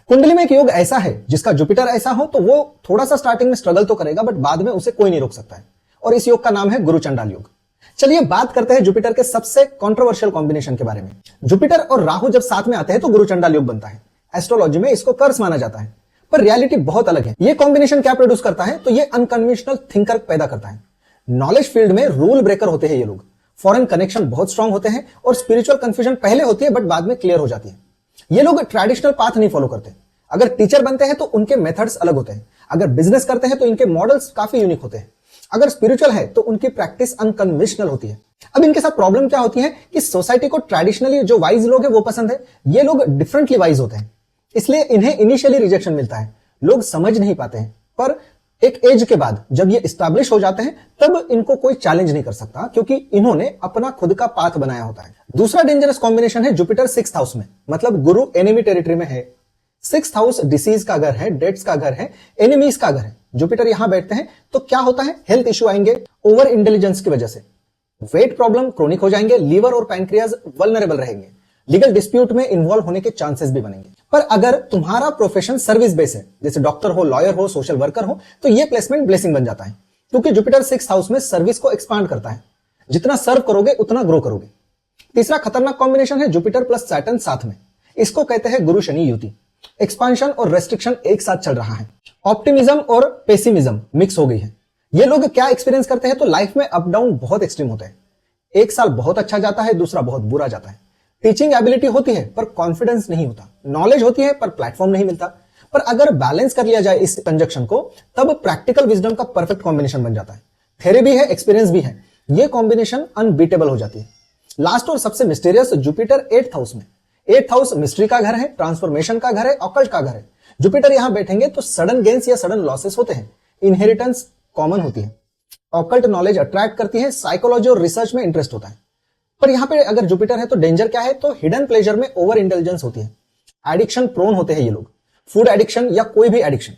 कुंडली में एक योग ऐसा है जिसका जुपिटर ऐसा हो तो वो थोड़ा सा स्टार्टिंग में स्ट्रगल तो करेगा, बट बाद में उसे कोई नहीं रोक सकता है, और इस योग का नाम है गुरु चंडाल योग। चलिए बात करते हैं जुपिटर के सबसे कंट्रोवर्शियल कॉम्बिनेशन के बारे में। जुपिटर और राहु जब साथ में आते हैं तो गुरु चंडाल योग बनता है। एस्ट्रोलॉजी में इसको कर्स माना जाता है, पर रियलिटी बहुत अलग है। ये कॉम्बिनेशन क्या प्रोड्यूस करता है, तो ये अनकन्वेंशनल थिंकर पैदा करता है। नॉलेज फील्ड में रूल ब्रेकर होते हैं ये लोग। फॉरेन कनेक्शन बहुत स्ट्रांग होते हैं, और स्पिरिचुअल कंफ्यूजन पहले होती है बट बाद में क्लियर हो जाती है। ये लोग ट्रेडिशनल पाथ नहीं फॉलो करते। अगर टीचर बनते हैं तो उनके मेथड्स अलग होते हैं। अगर बिजनेस करते हैं तो इनके मॉडल्स काफी यूनिक होते हैं। अगर स्पिरिचुअल है तो उनकी प्रैक्टिस अनकन्वेंशनल होती है। अब इनके साथ प्रॉब्लम क्या होती है कि सोसाइटी को ट्रेडिशनली जो वाइज लोग हैं वो पसंद है, ये लोग डिफरेंटली वाइज होते हैं, इसलिए इन्हें इनिशियली रिजेक्शन मिलता है। लोग समझ नहीं पाते हैं, पर एक एज के बाद जब ये एस्टैब्लिश हो जाते हैं तब इनको कोई चैलेंज नहीं कर सकता, क्योंकि इन्होंने अपना खुद का पाथ बनाया होता है। दूसरा डेंजरस कॉम्बिनेशन है जुपिटर 6th हाउस में, मतलब गुरु एनिमी टेरिटरी में है। 6th हाउस डिसीज का घर है, डेथ्स का घर है, एनिमीज का घर है। जुपिटर यहां बैठते हैं तो क्या होता है, हेल्थ इश्यू आएंगे ओवर इंटेलिजेंस की वजह से। वेट प्रॉब्लम क्रोनिक हो जाएंगे, लीवर और पैंक्रियाज वल्नरेबल रहेंगे, लीगल डिस्प्यूट में इन्वॉल्व होने के चांसेस भी बनेंगे। पर अगर तुम्हारा प्रोफेशन सर्विस बेस है, जैसे डॉक्टर हो, लॉयर हो, सोशल वर्कर हो, तो ये प्लेसमेंट ब्लेसिंग बन जाता है, क्योंकि जुपिटर 6th हाउस में सर्विस को एक्सपांड करता है। जितना सर्व करोगे उतना ग्रो करोगे। तीसरा खतरनाक कॉम्बिनेशन है जुपिटर प्लस सैटर्न साथ में। इसको कहते हैं गुरु शनि युति। एक्सपांशन और रेस्ट्रिक्शन एक साथ चल रहा है। ऑप्टिमिज्म और पेसिमिज्म मिक्स हो गई है। ये लोग क्या एक्सपीरियंस करते हैं, तो लाइफ में अप डाउन बहुत एक्सट्रीम होते हैं। एक साल बहुत अच्छा जाता है, दूसरा बहुत बुरा जाता है। टीचिंग एबिलिटी होती है पर कॉन्फिडेंस नहीं होता, नॉलेज होती है पर प्लेटफॉर्म नहीं मिलता। पर अगर बैलेंस कर लिया जाए इस कंजक्शन को, तब प्रैक्टिकल विजडम का परफेक्ट कॉम्बिनेशन बन जाता है। थ्योरी भी है, एक्सपीरियंस भी है, ये कॉम्बिनेशन अनबीटेबल हो जाती है। लास्ट और सबसे मिस्टीरियस जुपिटर 8th हाउस में। 8th हाउस मिस्ट्री का घर है, ट्रांसफॉर्मेशन का घर है, ऑकल्ट का घर है। जुपिटर यहां बैठेंगे तो सडन गेन्स या सडन लॉसेस होते हैं, इनहेरिटेंस कॉमन होती है, ऑकल्ट नॉलेज अट्रैक्ट करती है, साइकोलॉजी और रिसर्च में इंटरेस्ट होता है। पर यहां पे अगर जुपिटर है तो डेंजर क्या है, तो हिडन प्लेजर में ओवर इंटेलिजेंस होती है, एडिक्शन प्रोन होते हैं ये लोग, फूड एडिक्शन या कोई भी एडिक्शन,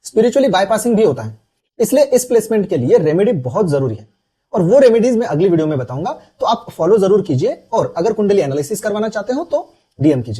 स्पिरिचुअली बाईपासिंग भी होता है। इसलिए इस प्लेसमेंट के लिए रेमेडी बहुत जरूरी है, और वो रेमेडीज मैं अगली वीडियो में बताऊंगा, तो आप फॉलो जरूर कीजिए। और अगर कुंडली एनालिसिस करवाना चाहते हो तो डीएम कीजिए।